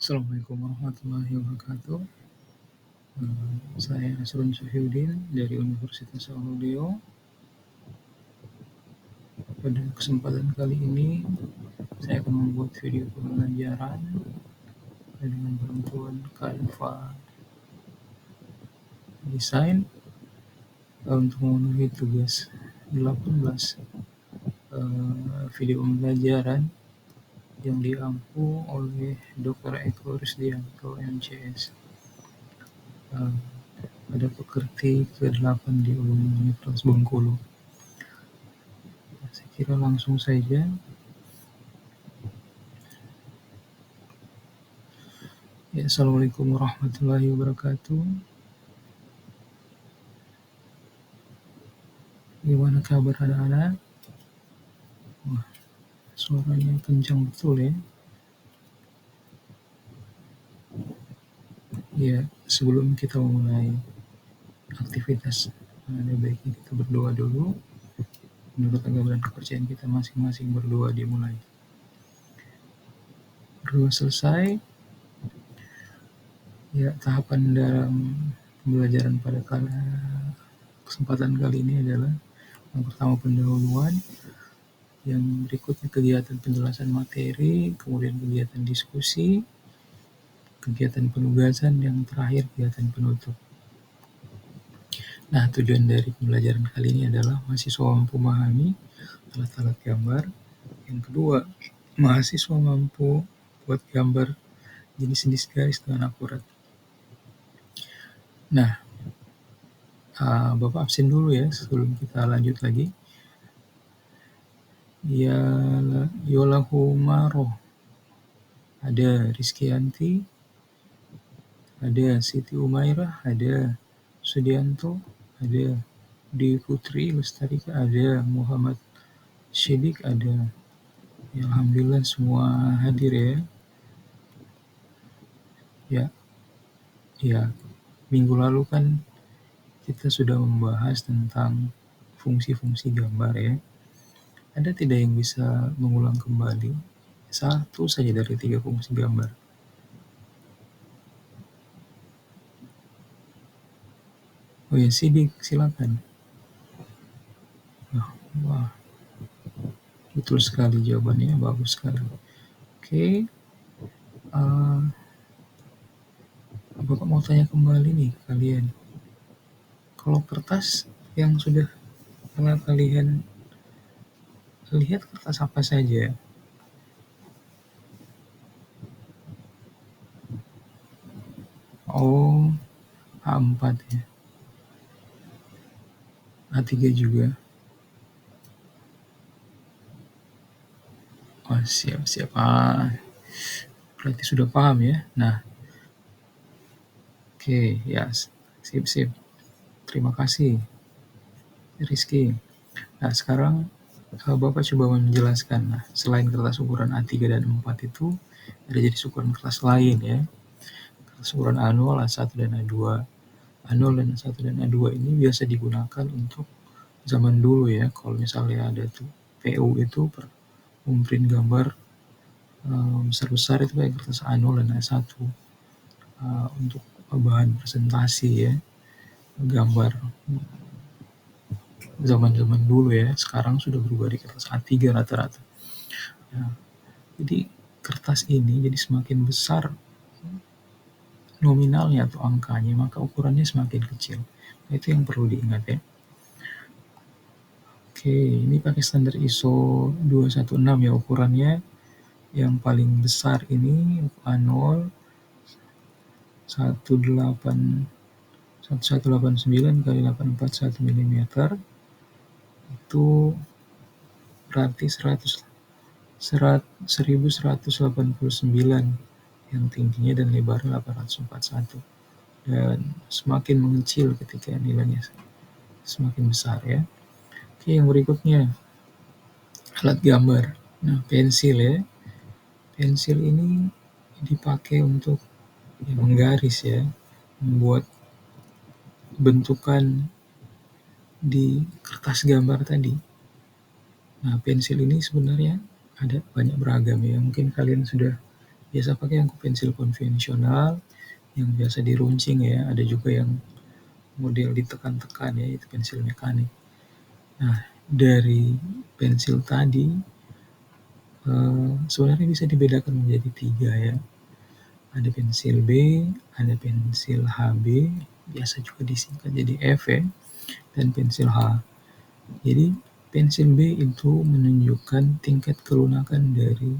Assalamualaikum warahmatullahi wabarakatuh. Saya Asrun Syahidin dari Universitas Al-Ulio. Pada kesempatan kali ini, saya akan membuat video pembelajaran dengan bantuan Canva Design untuk memenuhi tugas 18 video pembelajaran yang diampu oleh Dr. Eko Rusdianto, MCS. Pada pekerti ke-8 di Universitas Bengkulu. Saya kira langsung saja. Ya, Assalamualaikum warahmatullahi wabarakatuh. Gimana kabar anak-anak? Wah, suaranya kencang betul ya. Ya, sebelum kita memulai aktivitas, ada baiknya kita berdoa dulu. Menurut agama dan kepercayaan kita masing-masing, berdoa dimulai. Berdoa selesai. Ya, tahapan dalam pembelajaran pada kesempatan kali ini adalah yang pertama pendahuluan, yang berikutnya kegiatan penjelasan materi, kemudian kegiatan diskusi, kegiatan penugasan, yang terakhir kegiatan penutup. Nah, tujuan dari pembelajaran kali ini adalah mahasiswa mampu memahami alat-alat gambar. Yang kedua, mahasiswa mampu buat gambar jenis-jenis garis dengan akurat. Nah, Bapak absen dulu ya sebelum kita lanjut lagi. Ya, Yolahumaro, ada Rizkyanti, ada Siti Umairah, ada Sudianto, ada Dewi Putri Lestarika, ada Muhammad Syidik, ada. Ya, alhamdulillah semua hadir ya. Ya, minggu lalu kan kita sudah membahas tentang fungsi-fungsi gambar ya. Ada tidak yang bisa mengulang kembali satu saja dari 3 fungsi gambar? Oh ya, Sidik, silakan. Wah, betul sekali jawabannya, bagus sekali. Oke, Bapak mau tanya kembali nih kalian. Kalau kertas yang sudah pernah kalian lihat, kertas apa saja? Oh, A4 ya. A3 juga. Oh, siap-siap. Berarti sudah paham ya. Nah, oke, ya, sip. Terima kasih, Rizky. Nah, sekarang Bapak coba menjelaskan. Nah, selain kertas ukuran A3 dan 4 itu, ada jenis ukuran kertas lain ya. Kertas ukuran A0, A1, dan A2. A0 dan A1 dan A2 ini biasa digunakan untuk zaman dulu ya. Kalau misalnya ada tuh PU itu memprint gambar besar-besar, itu kayak kertas A0 dan A1 untuk bahan presentasi ya, gambar zaman-zaman dulu ya. Sekarang sudah berubah di kertas A3 rata-rata. Nah, jadi kertas ini jadi semakin besar nominalnya atau angkanya, maka ukurannya semakin kecil. Nah, itu yang perlu diingat ya. Oke, ini pakai standar ISO 216 ya ukurannya. Yang paling besar ini A0 1189 kali 841 mm, itu berarti 1189 yang tingginya dan lebarnya 841, dan semakin mengecil ketika nilainya semakin besar ya. Oke, yang berikutnya alat gambar. Nah, pensil ya. Pensil ini dipakai untuk menggaris ya, membuat bentukan di kertas gambar tadi. Nah, pensil ini sebenarnya ada banyak beragam ya. Mungkin kalian sudah biasa pakai yang pensil konvensional yang biasa diruncing ya, ada juga yang model ditekan-tekan ya, itu pensil mekanik. Nah, dari pensil tadi sebenarnya bisa dibedakan menjadi 3 ya. Ada pensil B, ada pensil HB, biasa juga disingkat jadi F ya, dan pensil H. Jadi pensil B itu menunjukkan tingkat kelunakan dari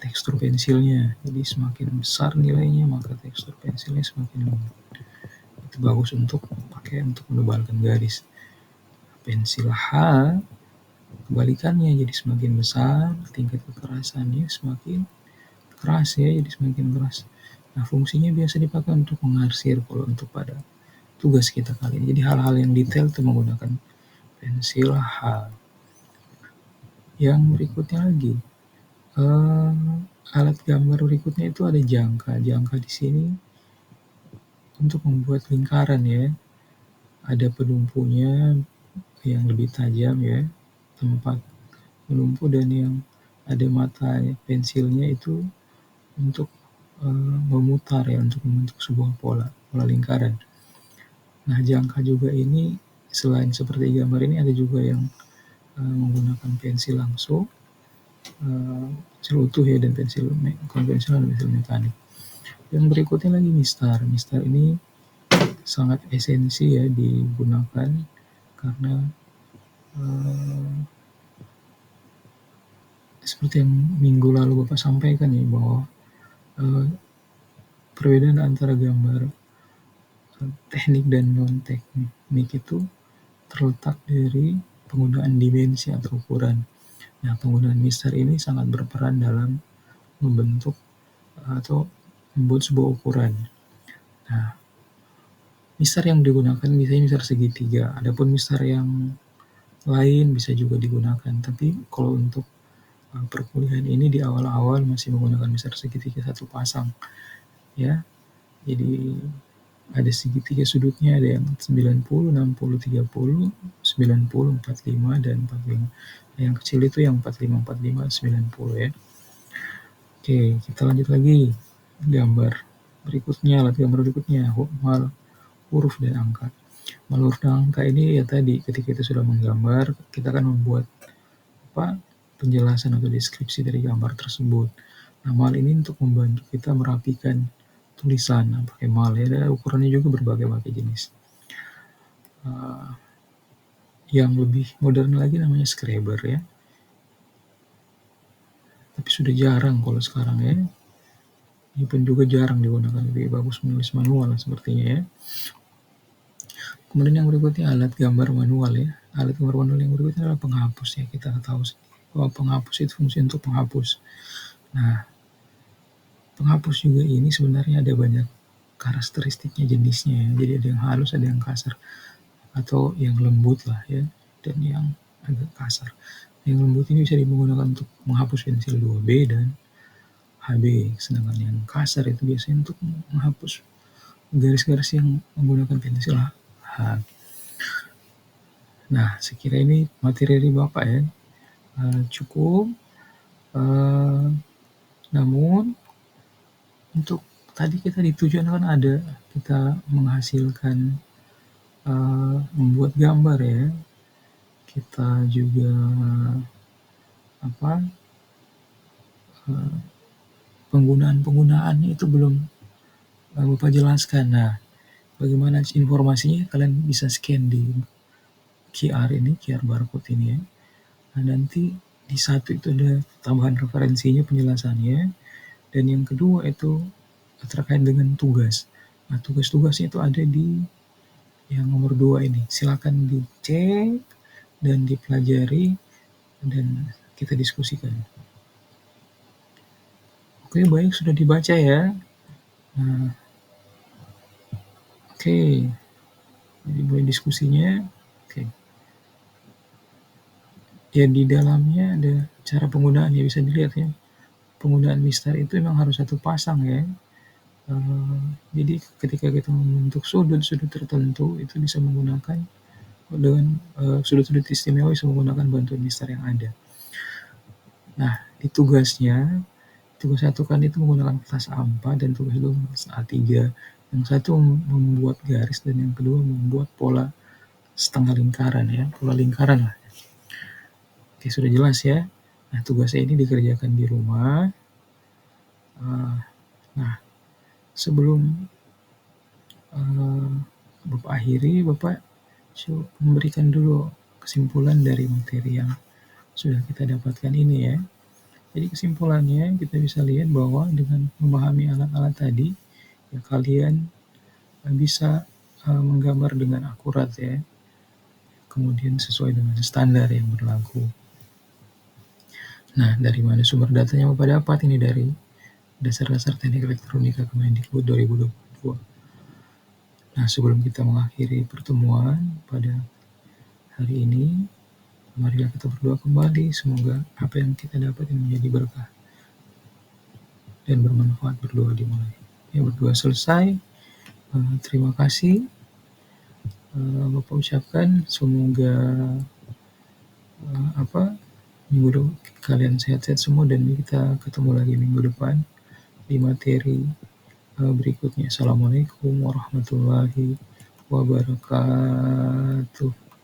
tekstur pensilnya. Jadi semakin besar nilainya maka tekstur pensilnya semakin lunak. Itu bagus untuk pakai untuk menebalkan garis. Pensil H kebalikannya, jadi semakin besar tingkat kekerasannya semakin keras ya, jadi semakin keras. Nah, fungsinya biasa dipakai untuk mengarsir kalau untuk pada tugas kita kali ini. Jadi hal-hal yang detail itu menggunakan pensil H. Yang berikutnya lagi, alat gambar berikutnya itu ada jangka. Jangka di sini untuk membuat lingkaran ya. Ada penumpunya yang lebih tajam ya, tempat menumpu, dan yang ada mata pensilnya itu untuk memutar ya, untuk membentuk sebuah pola lingkaran. Nah, jangka juga ini selain seperti gambar ini ada juga yang menggunakan pensil langsung, pensil utuh ya, dan pensil konvensional dan pensil mekanik. Yang berikutnya lagi mistar. Mistar ini sangat esensi ya digunakan karena seperti yang minggu lalu Bapak sampaikan ya, bahwa perbedaan antara gambar teknik dan non-teknik itu terletak dari penggunaan dimensi atau ukuran. Nah, penggunaan mistar ini sangat berperan dalam membentuk atau membuat sebuah ukuran. Nah, mistar yang digunakan biasanya mistar segitiga. Adapun mistar yang lain bisa juga digunakan. Tapi kalau untuk perkuliahan ini di awal-awal masih menggunakan mistar segitiga satu pasang, ya. Jadi ada segitiga sudutnya, ada yang 90, 60, 30, 90, 45, dan 45. Yang kecil itu yang 45, 45, 90 ya. Oke, kita lanjut lagi. Gambar berikutnya, alat gambar berikutnya, huruf dan angka. Huruf dan angka ini ya tadi, ketika kita sudah menggambar, kita akan membuat penjelasan atau deskripsi dari gambar tersebut. Nah, mal ini untuk membantu kita merapikan tulisan. Nah, pakai mal ya, ada ukurannya juga berbagai-bagai jenis. Yang lebih modern lagi namanya Scriber ya. Tapi sudah jarang kalau sekarang ya. Ini pun juga jarang digunakan, lebih bagus menulis manual sepertinya ya. Kemudian yang berikutnya alat gambar manual ya. Alat gambar manual yang berikutnya adalah penghapus ya. Kita tahu bahwa penghapus itu fungsi untuk penghapus. Nah, penghapus juga ini sebenarnya ada banyak karakteristiknya, jenisnya ya. Jadi ada yang halus, ada yang kasar, atau yang lembut lah ya, dan yang agak kasar. Yang lembut ini bisa digunakan untuk menghapus pensil 2B dan HB, sedangkan yang kasar itu biasanya untuk menghapus garis-garis yang menggunakan pensil H. Nah, sekira ini materi dari Bapak ya, cukup. Namun untuk tadi kita ditujuan kan ada kita menghasilkan membuat gambar ya. Kita juga penggunaannya itu belum Bapak jelaskan. Nah, bagaimana informasinya? Kalian bisa scan di QR ini, QR barcode ini ya. Nah, nanti di satu itu ada tambahan referensinya, penjelasannya, dan yang kedua itu terkait dengan tugas. Nah, tugas-tugasnya itu ada di yang nomor 2 ini. Silakan dicek dan dipelajari dan kita diskusikan. Oke, baik, sudah dibaca ya. Nah, oke. Jadi mulai diskusinya. Oke. Ya, di dalamnya ada cara penggunaan ya, bisa dilihat ya. Penggunaan mistar itu memang harus satu pasang ya. Jadi ketika kita membentuk sudut-sudut tertentu itu bisa menggunakan dengan sudut-sudut istimewa bisa menggunakan bantuan mistar yang ada. Nah, di tugasnya Tugas satu kan itu menggunakan kertas A4 dan tugas 2 kertas A3. Yang satu membuat garis dan yang kedua membuat pola setengah lingkaran ya, pola lingkaran lah. Oke, sudah jelas ya. Nah, tugasnya ini dikerjakan di rumah. Nah, sebelum Bapak akhiri, Bapak memberikan dulu kesimpulan dari materi yang sudah kita dapatkan ini ya. Jadi kesimpulannya kita bisa lihat bahwa dengan memahami alat-alat tadi, ya kalian bisa menggambar dengan akurat ya, kemudian sesuai dengan standar yang berlaku. Nah, dari mana sumber datanya Bapak dapat? Ini dari Dasar-Dasar Teknik Elektronika Kemendikbud 2022. Nah, sebelum kita mengakhiri pertemuan pada hari ini, marilah kita berdoa kembali, semoga apa yang kita dapat ini menjadi berkah dan bermanfaat. Berdoa dimulai. Ya, berdoa selesai. Terima kasih Bapak ucapkan, semoga minggu depan kalian sehat-sehat semua dan kita ketemu lagi minggu depan di materi berikutnya. Assalamualaikum warahmatullahi wabarakatuh.